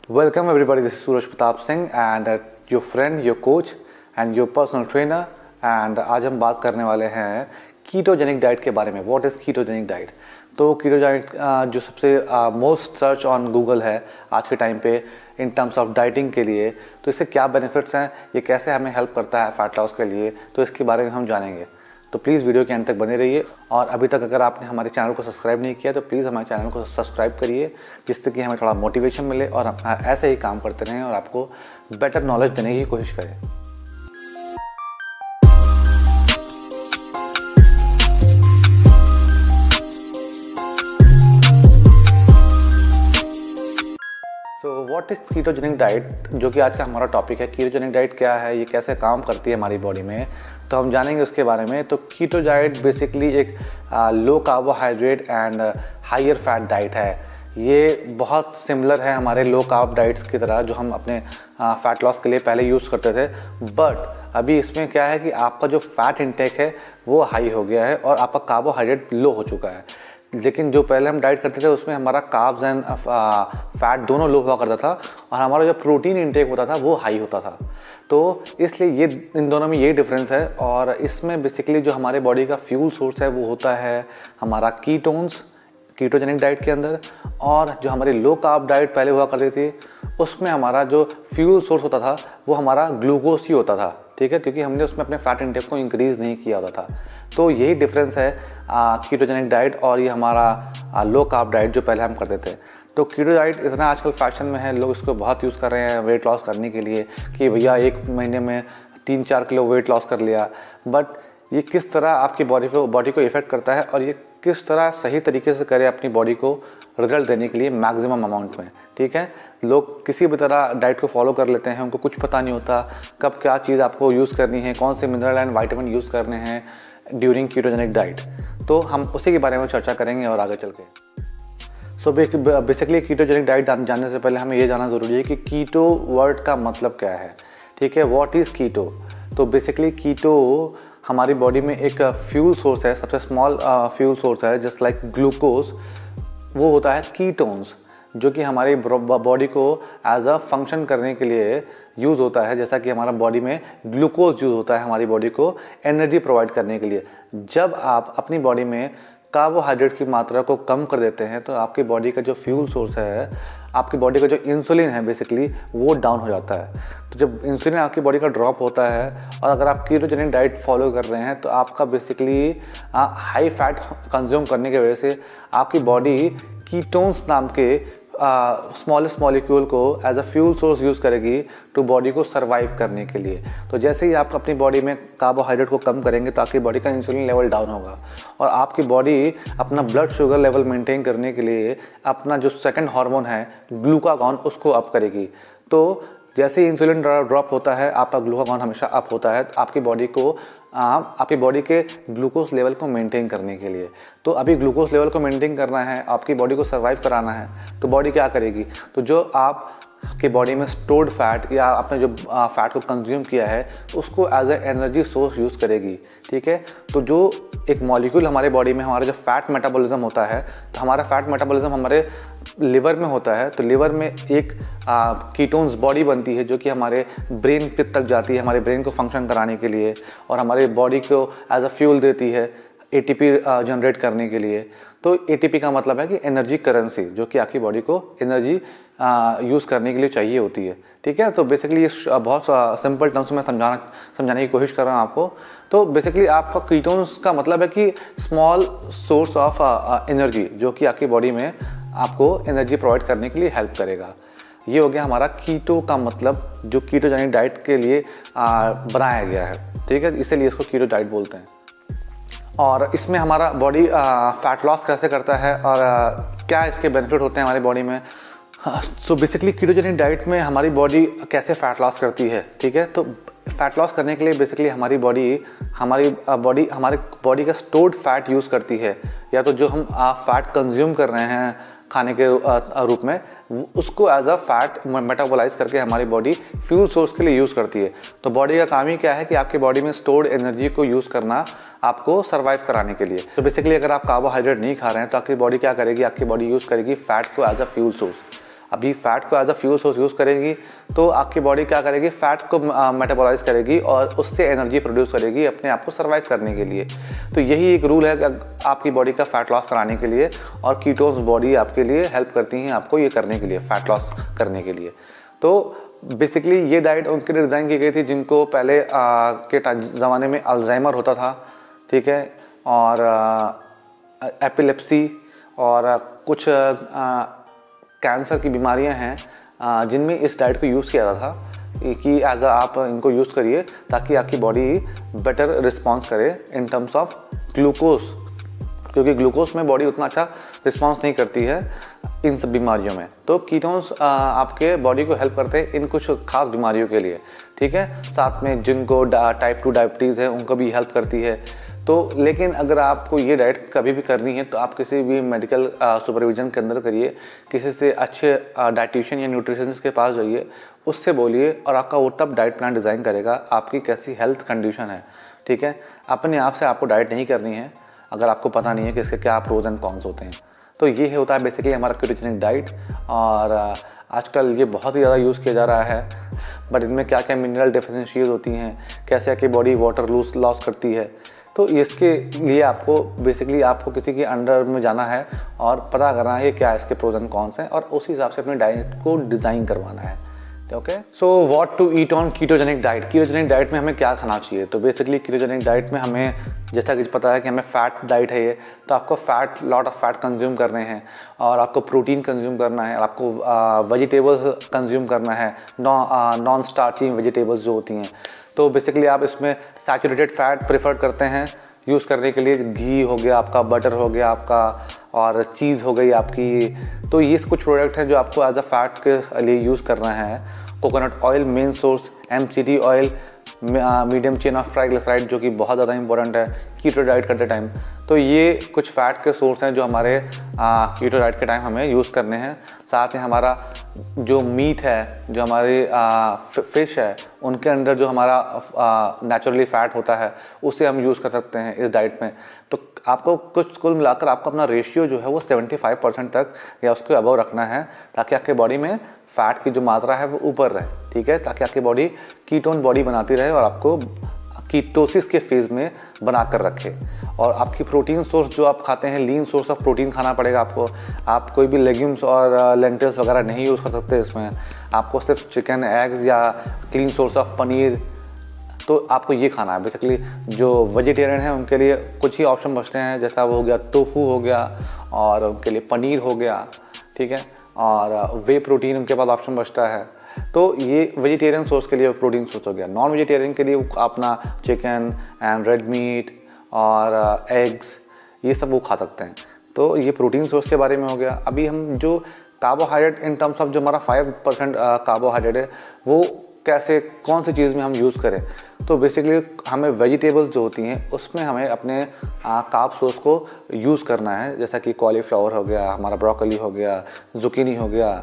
Welcome everybody, this is Suraj Pratap Singh and your friend, your coach and your personal trainer and आज हम बात करने वाले हैं कीटोजेनिक डाइट के बारे में। What is ketogenic diet? तो कीटोजेनिक जो सबसे मोस्ट सर्च ऑन गूगल है आज के टाइम पे इन टर्म्स ऑफ डाइटिंग के लिए, तो इससे क्या बेनिफिट्स हैं, ये कैसे हमें हेल्प करता है फैट लॉस के लिए, तो इसके बारे में हम जानेंगे। तो प्लीज़ वीडियो के अंत तक बने रहिए और अभी तक अगर आपने हमारे चैनल को सब्सक्राइब नहीं किया तो प्लीज़ हमारे चैनल को सब्सक्राइब करिए, जिससे कि हमें थोड़ा मोटिवेशन मिले और हम ऐसे ही काम करते रहें और आपको बेटर नॉलेज देने की कोशिश करें। So what is ketogenic diet, जो कि आज का हमारा टॉपिक है। कीटोजेनिक डाइट क्या है, ये कैसे काम करती है हमारी बॉडी में, तो हम जानेंगे उसके बारे में। तो कीटो डाइट बेसिकली एक low carbohydrate and higher fat diet है। ये बहुत सिमिलर है हमारे लो कार्ब डाइट्स की तरह जो हम अपने फैट लॉस के लिए पहले यूज़ करते थे, बट अभी इसमें क्या है कि आपका जो फैट इंटेक है वो हाई हो गया है और आपका कार्बोहाइड्रेट लो हो चुका है। लेकिन जो पहले हम डाइट करते थे उसमें हमारा कार्ब्स एंड फैट दोनों लो हुआ करता था और हमारा जो प्रोटीन इंटेक होता था वो हाई होता था। तो इसलिए ये इन दोनों में यही डिफरेंस है और इसमें बेसिकली जो हमारे बॉडी का फ्यूल सोर्स है वो होता है हमारा कीटोन्स कीटोजेनिक डाइट के अंदर, और जो हमारी लो कार्ब डाइट पहले हुआ करती थी उसमें हमारा जो फ्यूल सोर्स होता था वो हमारा ग्लूकोज ही होता था, ठीक है, क्योंकि हमने उसमें अपने फैट इंटेक को इंक्रीज़ नहीं किया होता था। तो यही डिफरेंस है कीटोजेनिक डाइट और ये हमारा लो कार्ब डाइट जो पहले हम करते थे। तो कीटो डाइट इतना आजकल फैशन में है, लोग इसको बहुत यूज़ कर रहे हैं वेट लॉस करने के लिए कि भैया 1 महीने में 3-4 किलो वेट लॉस कर लिया। बट ये किस तरह आपकी बॉडी को इफ़ेक्ट करता है और ये किस तरह सही तरीके से करे अपनी बॉडी को रिजल्ट देने के लिए मैक्सिमम अमाउंट में, ठीक है। लोग किसी भी तरह डाइट को फॉलो कर लेते हैं, उनको कुछ पता नहीं होता कब क्या चीज़ आपको यूज़ करनी है, कौन से मिनरल एंड वाइटामिन यूज़ करने हैं ड्यूरिंग कीटोजेनिक डाइट। तो हम उसी के बारे में चर्चा करेंगे और आगे चल के। सो बेसिकली कीटोजेनिक डाइट जानने से पहले हमें ये जानना ज़रूरी है कि कीटो वर्ड का मतलब क्या है, ठीक है। व्हाट इज़ कीटो? तो बेसिकली कीटो हमारी बॉडी में एक फ्यूल सोर्स है, सबसे स्मॉल फ्यूल सोर्स है, जस्ट लाइक ग्लूकोज। वो होता है कीटोन्स जो कि हमारी बॉडी को एज अ फंक्शन करने के लिए यूज़ होता है, जैसा कि हमारा बॉडी में ग्लूकोज यूज़ होता है हमारी बॉडी को एनर्जी प्रोवाइड करने के लिए। जब आप अपनी बॉडी में कार्बोहाइड्रेट की मात्रा को कम कर देते हैं तो आपकी बॉडी का जो फ्यूल सोर्स है, आपकी बॉडी का जो इंसुलिन है बेसिकली वो डाउन हो जाता है। तो जब इंसुलिन आपकी बॉडी का ड्रॉप होता है और अगर आप कीटोजेनिक डाइट फॉलो कर रहे हैं तो आपका बेसिकली हाई फैट कंज्यूम करने की वजह से आपकी बॉडी कीटोन्स नाम के स्मॉलेस्ट मॉलिक्यूल को as a fuel source use करेगी टू बॉडी को सर्वाइव करने के लिए। तो जैसे ही आप अपनी बॉडी में कार्बोहाइड्रेट को कम करेंगे तो आपकी बॉडी का इंसुलिन लेवल डाउन होगा और आपकी बॉडी अपना ब्लड शुगर लेवल मेंटेन करने के लिए अपना जो सेकंड हार्मोन है ग्लूकागॉन उसको अप करेगी। तो जैसे ही इंसुलिन ड्रॉप होता है आपका ग्लूकागॉन हमेशा अप होता है आपकी बॉडी को आपकी बॉडी के ग्लूकोज लेवल को मेंटेन करने के लिए। तो अभी ग्लूकोज लेवल को मेंटेन करना है, आपकी बॉडी को सर्वाइव कराना है, तो बॉडी क्या करेगी? तो जो आपकी बॉडी में स्टोर्ड फैट या आपने जो फैट को कंज्यूम किया है उसको as a energy source use करेगी, ठीक है। तो जो एक मॉलिक्यूल हमारे बॉडी में हमारा जो फैट मेटाबॉलिज्म होता है, तो हमारा फैट मेटाबॉलिज्म हमारे लिवर में होता है। तो लिवर में एक कीटोन्स बॉडी बनती है जो कि हमारे ब्रेन तक जाती है हमारे ब्रेन को फंक्शन कराने के लिए और हमारे बॉडी को एज अ फ्यूल देती है एटीपी जनरेट करने के लिए। तो एटीपी का मतलब है कि एनर्जी करेंसी, जो कि आपकी बॉडी को एनर्जी यूज़ करने के लिए चाहिए होती है, ठीक है। तो बेसिकली ये बहुत सिंपल टर्म्स में समझाने की कोशिश कर रहा हूँ आपको। तो बेसिकली आपका कीटोन्स का मतलब है कि स्मॉल सोर्स ऑफ एनर्जी जो कि आपकी बॉडी में आपको एनर्जी प्रोवाइड करने के लिए हेल्प करेगा। ये हो गया हमारा कीटो का मतलब, जो कीटोजेनिक डाइट के लिए बनाया गया है, ठीक है। इसीलिए इसको कीटो डाइट बोलते हैं। और इसमें हमारा बॉडी फैट लॉस कैसे करता है और क्या इसके बेनिफिट होते हैं हमारी बॉडी में। सो बेसिकली कीटोजेनिक डाइट में हमारी बॉडी कैसे फैट लॉस करती है, ठीक है। तो फैट लॉस करने के लिए बेसिकली हमारी बॉडी का स्टोर्ड फैट यूज़ करती है, या तो जो हम फैट कंज्यूम कर रहे हैं खाने के रूप में उसको एज अ फैट मेटाबोलाइज करके हमारी बॉडी फ्यूल सोर्स के लिए यूज़ करती है। तो बॉडी का काम ही क्या है कि आपकी बॉडी में स्टोर्ड एनर्जी को यूज़ करना आपको सर्वाइव कराने के लिए। तो बेसिकली अगर आप कार्बोहाइड्रेट नहीं खा रहे हैं तो आपकी बॉडी क्या करेगी, आपकी बॉडी यूज़ करेगी फैट को एज अ फ्यूल सोर्स। अभी फैट को as a fuel source use करेगी तो आपकी बॉडी क्या करेगी, फैट को मेटाबोलाइज करेगी और उससे एनर्जी प्रोड्यूस करेगी अपने आप को सर्वाइव करने के लिए। तो यही एक रूल है आपकी बॉडी का फैट लॉस कराने के लिए, और कीटोन्स बॉडी आपके लिए हेल्प करती हैं आपको ये करने के लिए, फैट लॉस करने के लिए। तो बेसिकली ये डाइट उनके लिए डिज़ाइन की गई थी जिनको पहले के ज़माने में अल्जाइमर होता था, ठीक है, और एपिलेप्सी और कुछ कैंसर की बीमारियां हैं जिनमें इस डाइट को यूज़ किया जाता था कि एज आप इनको यूज़ करिए ताकि आपकी बॉडी बेटर रिस्पॉन्स करे इन टर्म्स ऑफ ग्लूकोज, क्योंकि ग्लूकोज में बॉडी उतना अच्छा रिस्पॉन्स नहीं करती है इन सब बीमारियों में। तो कीटोन्स आपके बॉडी को हेल्प करते हैं इन कुछ खास बीमारियों के लिए, ठीक है। साथ में जिनको टाइप 2 डायबिटीज़ है उनको भी हेल्प करती है। तो लेकिन अगर आपको ये डाइट कभी भी करनी है तो आप किसी भी मेडिकल सुपरविजन के अंदर करिए, किसी से अच्छे डाइटिशियन या न्यूट्रिशनिस्ट के पास जाइए, उससे बोलिए और आपका वो तब डाइट प्लान डिज़ाइन करेगा आपकी कैसी हेल्थ कंडीशन है, ठीक है। अपने आप से आपको डाइट नहीं करनी है अगर आपको पता नहीं है कि इसके क्या प्रोज एंड कॉन्स होते हैं। तो ये होता है बेसिकली हमारा कीटोजेनिक डाइट, और आजकल ये बहुत ही ज़्यादा यूज़ किया जा रहा है। बट इनमें क्या क्या मिनरल डेफिशिएंसीज होती हैं, कैसे आपकी बॉडी वाटर लॉस करती है, तो इसके लिए आपको बेसिकली आपको किसी के अंडर में जाना है और पता करना है क्या इसके प्रोज एंड कॉन्स हैं, और उस हिसाब से अपने डाइट को डिज़ाइन करवाना है, okay. So what to eat on ketogenic diet. Ketogenic diet में हमें क्या खाना चाहिए, तो बेसिकली कीटोजेनिक डाइट में हमें जैसा कि पता है कि हमें फैट डाइट है ये, तो आपको लॉट ऑफ फैट कंज्यूम करने हैं, और आपको प्रोटीन कंज्यूम करना है, और आपको वेजिटेबल्स कंज्यूम करना है, नॉन स्टार्ची वेजिटेबल्स जो होती हैं। तो बेसिकली आप इसमें सैचुरेटेड फैट प्रेफर करते हैं यूज़ करने के लिए, घी हो गया आपका, बटर हो गया आपका, और चीज़ हो गई आपकी। तो ये कुछ प्रोडक्ट हैं जो आपको एज अ फैट के लिए यूज़ करना है। Coconut oil main source, MCT oil, medium chain of triglyceride जो कि बहुत ज़्यादा इंपॉर्टेंट है कीटो डाइट करते टाइम। तो ये कुछ फैट के सोर्स हैं जो हमारे कीटो डाइट के टाइम हमें यूज़ करने हैं। साथ में हमारा जो मीट है, जो हमारी फिश है, उनके अंदर जो हमारा नेचुरली फ़ैट होता है उसे हम यूज़ कर सकते हैं इस डाइट में। तो आपको कुल मिलाकर आपको अपना रेशियो जो है वो 75% तक या उसके अबव रखना है, ताकि आपके बॉडी में फ़ैट की जो मात्रा है वो ऊपर रहे, ठीक है, ताकि आपकी बॉडी कीटोन बॉडी बनाती रहे और आपको कीटोसिस के फेज़ में बना कर रखे। और आपकी प्रोटीन सोर्स जो आप खाते हैं, लीन सोर्स ऑफ प्रोटीन खाना पड़ेगा आपको। आप कोई भी लेग्यूम्स और लेंटिल्स वगैरह नहीं यूज़ कर सकते इसमें। आपको सिर्फ चिकन, एग्स या क्लीन सोर्स ऑफ पनीर, तो आपको ये खाना है। बेसिकली जो वेजिटेरियन है उनके लिए कुछ ही ऑप्शन बचते हैं, जैसा वो हो गया टोफू हो गया, और उनके लिए पनीर हो गया, ठीक है, और वे प्रोटीन उनके पास ऑप्शन बचता है। तो ये वेजिटेरियन सोर्स के लिए प्रोटीन सोर्स हो गया। नॉन वेजिटेरियन के लिए अपना चिकन एंड रेड मीट और एग्स ये सब वो खा सकते हैं। तो ये प्रोटीन सोर्स के बारे में हो गया। अभी हम जो कार्बोहाइड्रेट इन टर्म्स ऑफ जो हमारा 5% कार्बोहाइड्रेट है वो कैसे, कौन सी चीज़ में हम यूज़ करें, तो बेसिकली हमें वेजिटेबल्स जो होती हैं उसमें हमें अपने कार्ब सोर्स को यूज़ करना है। जैसा कि कॉलीफ्लावर हो गया, हमारा ब्रोकली हो गया, जुकीनी हो गया,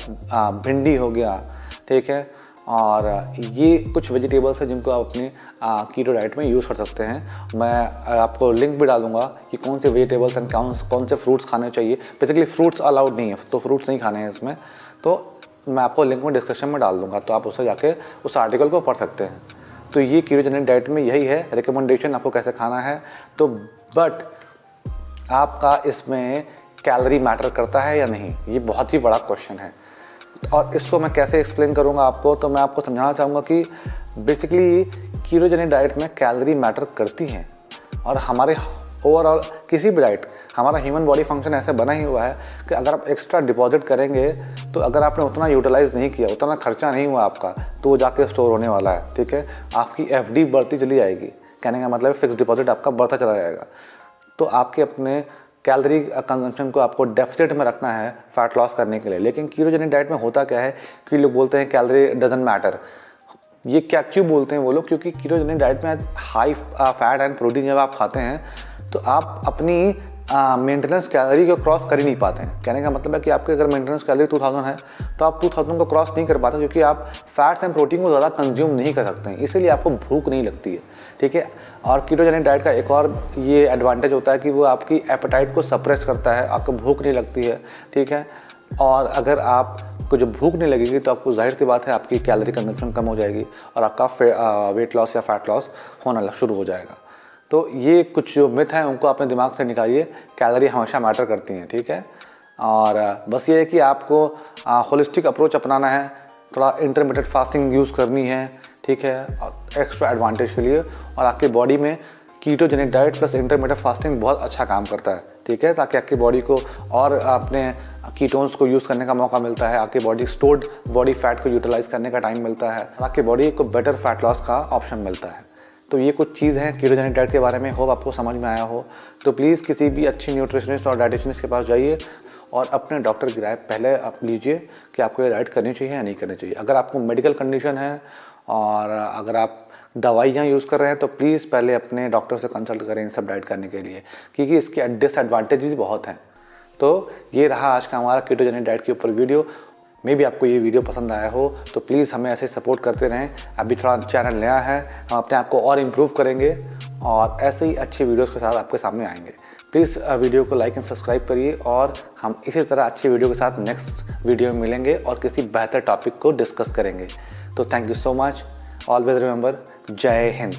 भिंडी हो गया, ठीक है, और ये कुछ वेजिटेबल्स हैं जिनको आप अपनी कीटो डाइट में यूज़ कर सकते हैं। मैं आपको लिंक भी डाल दूँगा कि कौन से वेजिटेबल्स एंड कौन से फ्रूट्स खाने चाहिए। बेसिकली फ्रूट्स अलाउड नहीं है, तो फ्रूट्स नहीं खाने हैं इसमें, तो मैं आपको लिंक में डिस्क्रिप्शन में डाल दूँगा, तो आप उससे जाके उस आर्टिकल को पढ़ सकते हैं। तो ये कीटोजेनिक डाइट में यही है रिकमेंडेशन, आपको कैसे खाना है। तो बट आपका इसमें कैलोरी मैटर करता है या नहीं, ये बहुत ही बड़ा क्वेश्चन है, और इसको मैं कैसे एक्सप्लेन करूँगा आपको। तो मैं आपको समझाना चाहूँगा कि बेसिकली कीटोजेनिक डाइट में कैलोरी मैटर करती हैं, और हमारे ओवरऑल किसी भी डाइट, हमारा ह्यूमन बॉडी फंक्शन ऐसे बना ही हुआ है कि अगर आप एक्स्ट्रा डिपॉजिट करेंगे तो अगर आपने उतना यूटिलाइज़ नहीं किया, उतना खर्चा नहीं हुआ आपका, तो वो जाके स्टोर होने वाला है, ठीक है। आपकी FD बढ़ती चली जाएगी, कहने का मतलब फिक्स डिपॉजिट आपका बढ़ता चला जाएगा। तो आपके अपने कैलोरी कंजम्पशन को आपको डेफिसिट में रखना है फैट लॉस करने के लिए। लेकिन कीटोजेनिक डाइट में होता क्या है कि लोग बोलते हैं कैलोरी डजंट मैटर। ये क्या क्यों बोलते हैं वो लोग, क्योंकि कीटोजेनिक डाइट में हाई फैट एंड प्रोटीन जब आप खाते हैं तो आप अपनी मेंटेनेंस कैलोरी को क्रॉस कर ही नहीं पाते हैं। कहने का मतलब है कि आपके अगर मेंटेनेंस कैलोरी 2000 है तो आप 2000 को क्रॉस नहीं कर पाते, क्योंकि आप फैट्स एंड प्रोटीन को ज़्यादा कंज्यूम नहीं कर सकते हैं, इसीलिए आपको भूख नहीं लगती है, ठीक है। और कीटोजेनिक डाइट का एक और ये एडवांटेज होता है कि वो आपकी एपेटाइट को सप्रेस करता है, आपको भूख नहीं लगती है, ठीक है। और अगर आप आपको जब भूख नहीं लगेगी तो आपको जाहिर सी बात है आपकी कैलोरी कंजम्पशन कम हो जाएगी और आपका वेट लॉस या फैट लॉस होना शुरू हो जाएगा। तो ये कुछ जो मिथ हैं उनको अपने दिमाग से निकालिए, कैलोरी हमेशा मैटर करती हैं, ठीक है। और बस ये है कि आपको होलिस्टिक अप्रोच अपनाना है, थोड़ा इंटरमीडिएट फास्टिंग यूज़ करनी है, ठीक है, एक्स्ट्रा एडवांटेज के लिए। और आपकी बॉडी में ketogenic diet plus intermediate fasting बहुत अच्छा काम करता है, ठीक है, ताकि आपकी बॉडी को और अपने कीटोन्स को यूज़ करने का मौका मिलता है, आपकी बॉडी स्टोर्ड बॉडी फैट को यूटिलाइज करने का टाइम मिलता है, आपकी बॉडी को बेटर फैट लॉस का ऑप्शन मिलता है। तो ये कुछ चीज़ हैं कीटोजेनिक डाइट के बारे में, होप आपको समझ में आया हो। तो प्लीज़ किसी भी अच्छी न्यूट्रिशनिस्ट और डाइटिशियनिस्ट के पास जाइए और अपने डॉक्टर की राय पहले आप लीजिए कि आपको ये डाइट करनी चाहिए या नहीं करनी चाहिए। अगर आपको मेडिकल कंडीशन है और अगर आप दवाइयाँ यूज़ कर रहे हैं तो प्लीज़ पहले अपने डॉक्टर से कंसल्ट करें इन सब डाइट करने के लिए, क्योंकि इसके डिसएडवांटेजेस बहुत हैं। तो ये रहा आज का हमारा कीटोजेनिक डाइट के ऊपर वीडियो। मे भी आपको ये वीडियो पसंद आया हो तो प्लीज़ हमें ऐसे सपोर्ट करते रहें। अभी थोड़ा चैनल नया है, हम अपने आप को और इम्प्रूव करेंगे और ऐसे ही अच्छी वीडियोज़ के साथ आपके सामने आएंगे। प्लीज़ वीडियो को लाइक एंड सब्सक्राइब करिए और हम इसी तरह अच्छी वीडियो के साथ नेक्स्ट वीडियो में मिलेंगे और किसी बेहतर टॉपिक को डिस्कस करेंगे। तो thank you so much, always remember, जय हिंद।